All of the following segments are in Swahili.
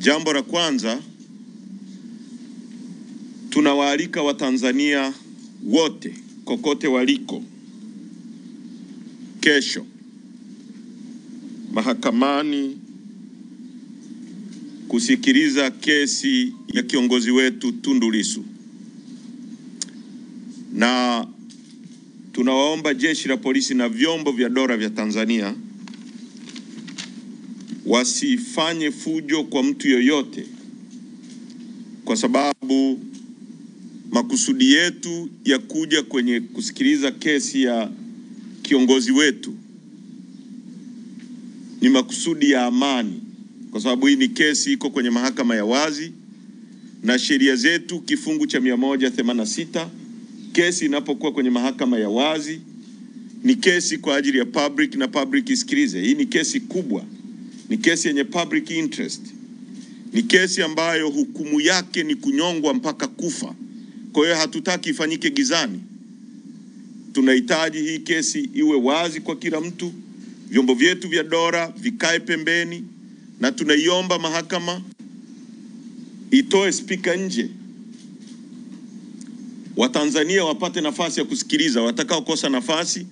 Jambo la kwanza, tunawaalika Watanzania wote kokote waliko kesho mahakamani kusikiliza kesi ya kiongozi wetu Tundu Lissu. Na tunawaomba jeshi la polisi na vyombo vya dola vya Tanzania wasifanye fujo kwa mtu yoyote, kwa sababu makusudi yetu ya kuja kwenye kusikiliza kesi ya kiongozi wetu ni makusudi ya amani, kwa sababu hii ni kesi iko kwenye mahakama ya wazi, na sheria zetu kifungu cha 186, kesi inapokuwa kwenye mahakama ya wazi ni kesi kwa ajili ya public na public isikilize. Hii ni kesi kubwa, ni kesi yenye public interest, ni kesi ambayo hukumu yake ni kunyongwa mpaka kufa. Kwa hiyo hatutaki ifanyike gizani. Tunahitaji hii kesi iwe wazi kwa kila mtu, vyombo vyetu vya dola vikae pembeni, na tunaiomba mahakama itoe spika nje, Watanzania wapate nafasi ya kusikiliza. Watakao kosa nafasi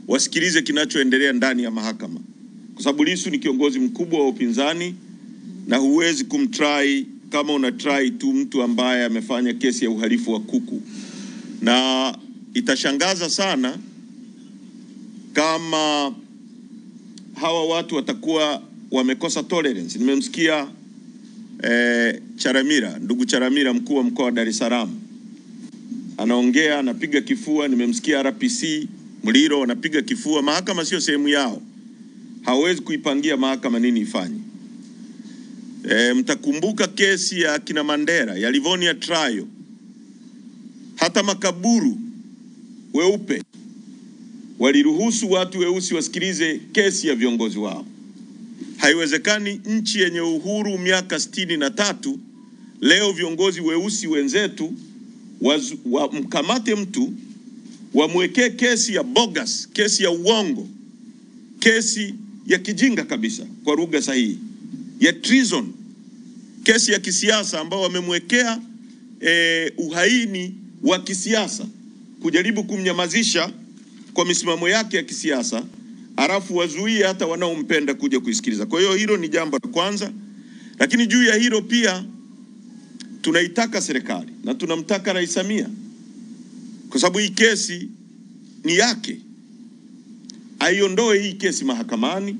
wasikilize kinachoendelea ndani ya mahakama, kwa sababu Lissu ni kiongozi mkubwa wa upinzani, na huwezi kumtry kama unatry tu mtu ambaye amefanya kesi ya uhalifu wa kuku. Na itashangaza sana kama hawa watu watakuwa wamekosa tolerance. Nimemsikia Charamira, ndugu Charamira, mkuu wa mkoa wa Dar es Salaam, anaongea, anapiga kifua. Nimemsikia RPC Mliro anapiga kifua. Mahakama sio sehemu yao, hawezi kuipangia mahakama nini ifanye. Mtakumbuka kesi ya kina Mandela ya Livonia trial, hata makaburu weupe waliruhusu watu weusi wasikilize kesi ya viongozi wao. Haiwezekani nchi yenye uhuru miaka 63 leo viongozi weusi wenzetu mkamate mtu wamwekee kesi ya bogus, kesi ya uongo, kesi ya kijinga kabisa kwa lugha sahihi, ya treason, kesi ya kisiasa ambao wamemwekea uhaini wa kisiasa, kujaribu kumnyamazisha kwa misimamo yake ya kisiasa, alafu wazuie hata wanaompenda kuja kuisikiliza. Kwa hiyo hilo ni jambo la kwanza. Lakini juu ya hilo pia tunaitaka serikali na tunamtaka Rais Samia, kwa sababu hii kesi ni yake, aiondoe hii kesi mahakamani,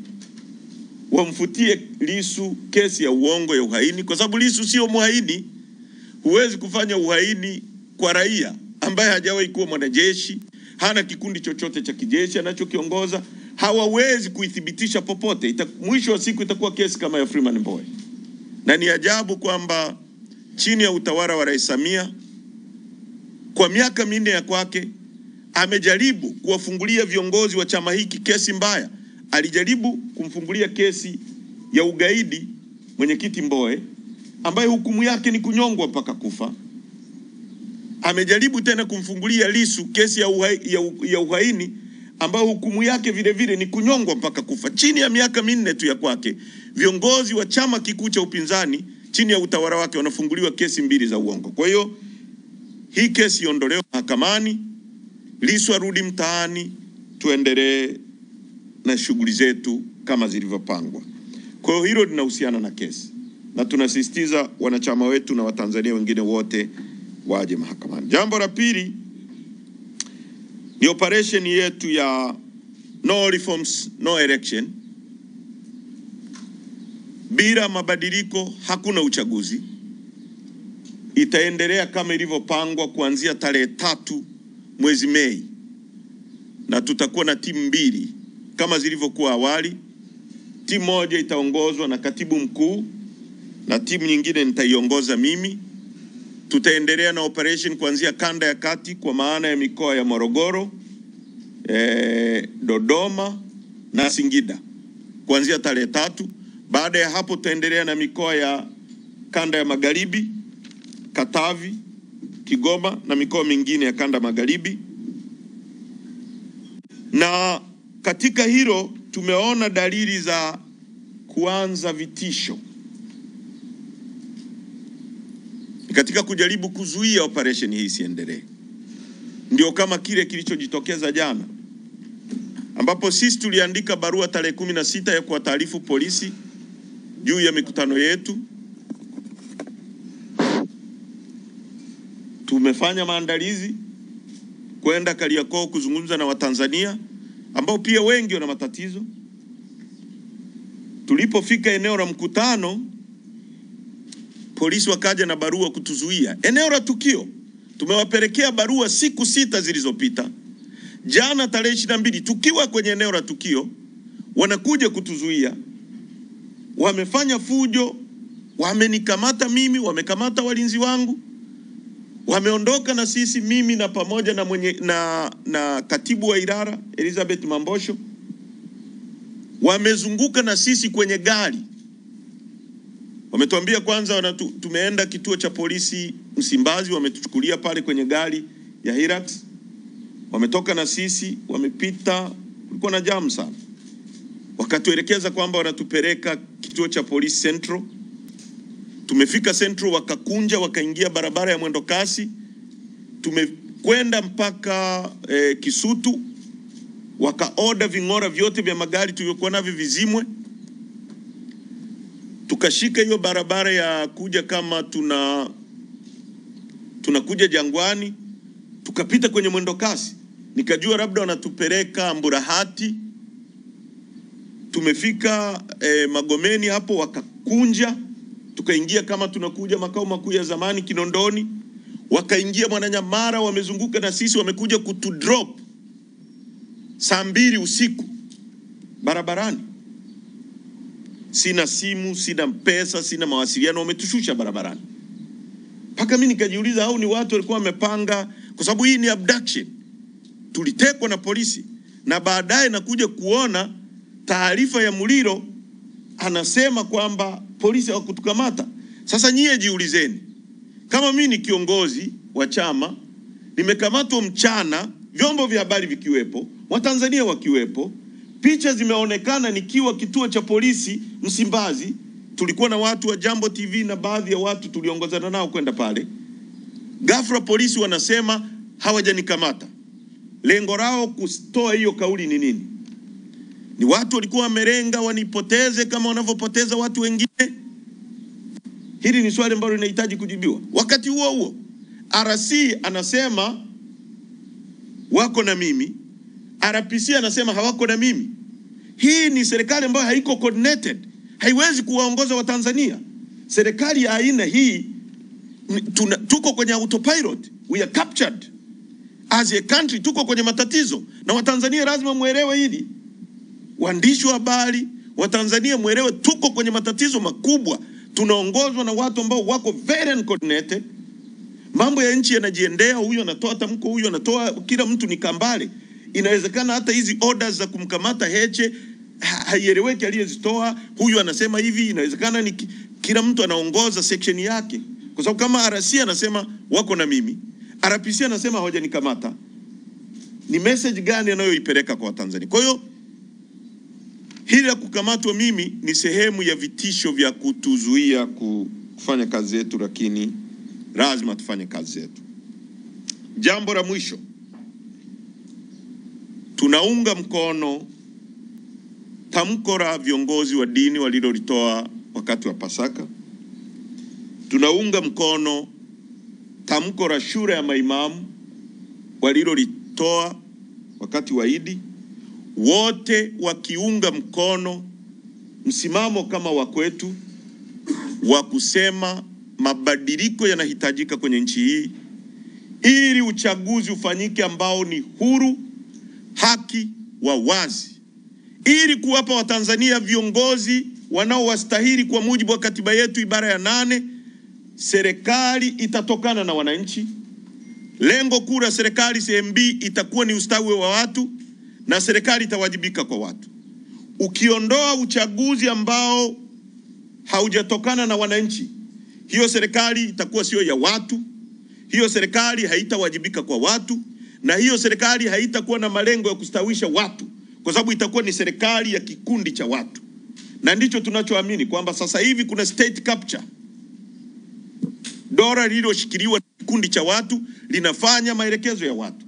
wamfutie Lissu kesi ya uongo ya uhaini, kwa sababu Lissu sio muhaini. Huwezi kufanya uhaini kwa raia ambaye hajawahi kuwa mwanajeshi, hana kikundi chochote cha kijeshi anachokiongoza. Hawawezi kuithibitisha popote. Mwisho wa siku itakuwa kesi kama ya Freeman Mbowe. Na ni ajabu kwamba chini ya utawala wa Rais Samia kwa miaka 4 ya kwake amejaribu kuwafungulia viongozi wa chama hiki kesi mbaya. Alijaribu kumfungulia kesi ya ugaidi mwenyekiti Mbowe ambaye hukumu yake ni kunyongwa mpaka kufa. Amejaribu tena kumfungulia Lissu kesi ya uhaini ambayo hukumu yake vile vile ni kunyongwa mpaka kufa. Chini ya miaka 4 tu ya kwake, viongozi wa chama kikuu cha upinzani chini ya utawala wake wanafunguliwa kesi 2 za uongo. Kwa hiyo hii kesi iondolewe mahakamani, Lissu arudi mtaani, tuendelee na shughuli zetu kama zilivyopangwa. Kwa hiyo hilo linahusiana na kesi, na tunasisitiza wanachama wetu na Watanzania wengine wote waje mahakamani. Jambo la pili ni operation yetu ya no reforms no election. Bila mabadiliko hakuna uchaguzi. Itaendelea kama ilivyopangwa kuanzia tarehe 3 mwezi Mei, na tutakuwa na timu 2 kama zilivyokuwa awali. Timu moja itaongozwa na katibu mkuu na timu nyingine nitaiongoza mimi. Tutaendelea na operation kuanzia kanda ya kati, kwa maana ya mikoa ya Morogoro, Dodoma na Singida kuanzia tarehe 3. Baada ya hapo tutaendelea na mikoa ya kanda ya magharibi, Katavi, Kigoma na mikoa mingine ya kanda magharibi. Na katika hilo tumeona dalili za kuanza vitisho katika kujaribu kuzuia operation hii isiendelee. Ndio kama kile kilichojitokeza jana, ambapo sisi tuliandika barua tarehe 16 ya kuwataarifu polisi juu ya mikutano yetu. Tumefanya maandalizi kwenda Kariakoo kuzungumza na Watanzania ambao pia wengi wana matatizo. Tulipofika eneo la mkutano, polisi wakaja na barua kutuzuia. Eneo la tukio tumewapelekea barua siku 6 zilizopita. Jana tarehe 22 tukiwa kwenye eneo la tukio wanakuja kutuzuia. Wamefanya fujo, wamenikamata mimi, wamekamata walinzi wangu. Wameondoka na sisi, mimi na pamoja na katibu wa idara Elizabeth Mambosho. Wamezunguka na sisi kwenye gari. Wametuambia kwanza tumeenda kituo cha polisi Msimbazi, wametuchukulia pale kwenye gari ya Hilux. Wametoka na sisi, wamepita, kulikuwa na jamu sana. Wakatuelekeza kwamba wanatupeleka kituo cha polisi Central. Tumefika Central, wakakunja, wakaingia barabara ya mwendo kasi. Tumekwenda mpaka Kisutu, wakaoda ving'ora vyote vya magari tulivyokuwa navyo vizimwe. Tukashika hiyo barabara ya kuja kama tunakuja Jangwani, tukapita kwenye mwendo kasi. Nikajua labda wanatupeleka Mburahati. Tumefika Magomeni hapo, wakakunja, tukaingia kama tunakuja makao makuu ya zamani Kinondoni. Wakaingia Mwananyamala, wamezunguka na sisi, wamekuja kutudrop saa 2 usiku barabarani. Sina simu, sina pesa, sina mawasiliano, wametushusha barabarani. Paka mimi nikajiuliza hao ni watu walikuwa wamepanga, kwa sababu hii ni abduction. Tulitekwa na polisi, na baadaye nakuja kuona taarifa ya Muliro anasema kwamba polisi hawakutukamata. Sasa nyie jiulizeni, kama mimi ni kiongozi wa chama, nimekamatwa mchana, vyombo vya habari vikiwepo, Watanzania wakiwepo, picha zimeonekana nikiwa kituo cha polisi Msimbazi, tulikuwa na watu wa Jambo TV na baadhi ya watu tuliongozana nao kwenda pale. Ghafla polisi wanasema hawajanikamata. Lengo lao kutoa hiyo kauli ni nini? Ni watu walikuwa wamerenga wanipoteze kama wanavyopoteza watu wengine? Hili ni swali ambalo linahitaji kujibiwa. Wakati huo huo, RC anasema wako na mimi, RPC anasema hawako na mimi. Hii ni serikali ambayo haiko coordinated, haiwezi kuwaongoza Watanzania. Serikali ya aina hii tuko kwenye autopilot, we are captured as a country, tuko kwenye matatizo, na Watanzania lazima muelewe hili. Waandishi wa habari wa Tanzania muelewe, tuko kwenye matatizo makubwa. Tunaongozwa na watu ambao wako very uncoordinated. Mambo ya nchi yanajiendea, huyu anatoa tamko, huyu anatoa, kila mtu ni kambale. Inawezekana hata hizi orders za kumkamata Heche haieleweki aliyezitoa. Huyu anasema hivi, inawezekana ni kila mtu anaongoza section yake. Kwa sababu kama RC anasema wako na mimi, RPC anasema hawajanikamata, ni message gani anayoipeleka kwa Tanzania? Kwa hiyo hili la kukamatwa mimi ni sehemu ya vitisho vya kutuzuia kufanya kazi yetu, lakini lazima tufanye kazi zetu. Jambo la mwisho, tunaunga mkono tamko la viongozi wa dini walilolitoa wakati wa Pasaka. Tunaunga mkono tamko la shura ya maimamu walilolitoa wakati wa Idi, wote wakiunga mkono msimamo kama wa kwetu wa kusema mabadiliko yanahitajika kwenye nchi hii ili uchaguzi ufanyike ambao ni huru, haki, wa wazi, ili kuwapa Watanzania viongozi wanaowastahili kwa mujibu wa katiba yetu ibara ya 8. Serikali itatokana na wananchi. Lengo kuu la serikali sehemu B itakuwa ni ustawi wa watu, na serikali itawajibika kwa watu. Ukiondoa uchaguzi ambao haujatokana na wananchi, hiyo serikali itakuwa sio ya watu, hiyo serikali haitawajibika kwa watu, na hiyo serikali haitakuwa na malengo ya kustawisha watu, kwa sababu itakuwa ni serikali ya kikundi cha watu. Na ndicho tunachoamini kwamba sasa hivi kuna state capture. Dola lililoshikiliwa na kikundi cha watu linafanya maelekezo ya watu.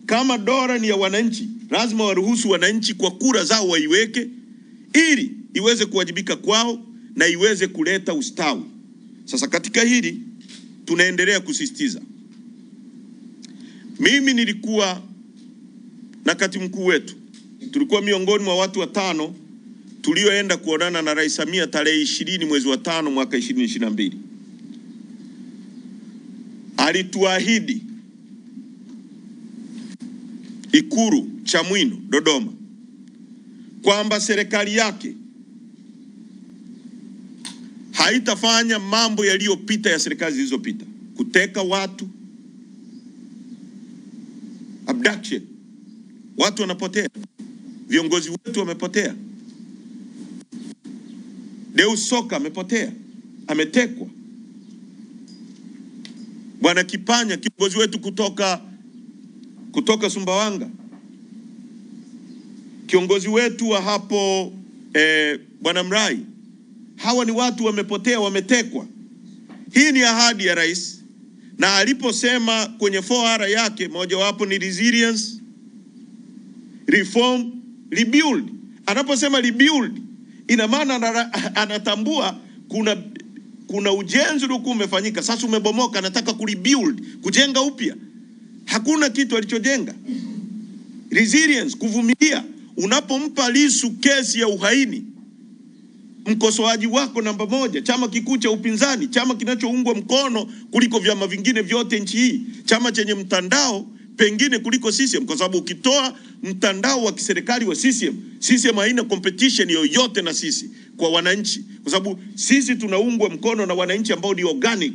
Kama dola ni ya wananchi, lazima waruhusu wananchi kwa kura zao waiweke ili iweze kuwajibika kwao na iweze kuleta ustawi. Sasa katika hili tunaendelea kusisitiza. Mimi nilikuwa na katibu mkuu wetu, tulikuwa miongoni mwa watu 5 tulioenda kuonana na Rais Samia tarehe 20 mwezi wa 5 mwaka 2022. Alituahidi Ikulu Chamwino Dodoma kwamba serikali yake haitafanya mambo yaliyopita ya serikali zilizopita: kuteka watu, abduction, watu wanapotea, viongozi wetu wamepotea. Deus Soka amepotea, ametekwa. Bwana Kipanya, kiongozi wetu kutoka Sumbawanga, kiongozi wetu wa hapo Bwana Mrai. Hawa ni watu wamepotea, wametekwa. Hii ni ahadi ya rais, na aliposema kwenye 4R yake mojawapo ni resilience, reform, rebuild. Anaposema rebuild, ina maana anatambua kuna ujenzi uliokuwa umefanyika, sasa umebomoka, anataka kurebuild, kujenga upya. Hakuna kitu alichojenga. Resilience, kuvumilia. Unapompa Lissu kesi ya uhaini, mkosoaji wako namba 1, chama kikuu cha upinzani, chama kinachoungwa mkono kuliko vyama vingine vyote nchi hii, chama chenye mtandao pengine kuliko CCM, kwa sababu ukitoa mtandao wa kiserikali wa CCM haina competition yoyote na sisi kwa wananchi, kwa sababu sisi tunaungwa mkono na wananchi ambao ni organic.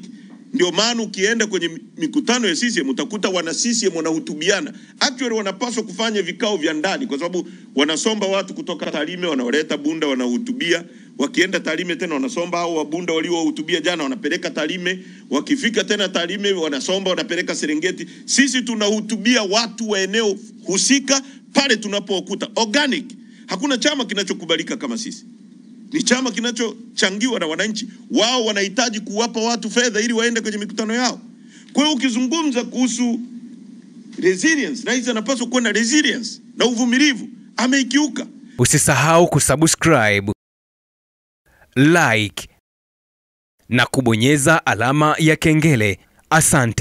Ndio maana ukienda kwenye mikutano ya CCM utakuta wana CCM wanahutubiana. Actually wanapaswa kufanya vikao vya ndani, kwa sababu wanasomba watu kutoka Tarime, wanawaleta Bunda, wanahutubia. Wakienda Tarime tena wanasomba hao wa Bunda waliohutubia jana, wanapeleka Tarime. Wakifika tena Tarime wanasomba, wanapeleka Serengeti. Sisi tunahutubia watu wa eneo husika pale tunapokuta organic. Hakuna chama kinachokubalika kama sisi. Ni chama kinachochangiwa na wananchi. Wao wanahitaji kuwapa watu fedha ili waende kwenye mikutano yao. Kwa hiyo ukizungumza kuhusu resilience, rais anapaswa kuwa na resilience na uvumilivu. Ameikiuka. Usisahau kusubscribe, like na kubonyeza alama ya kengele. Asante.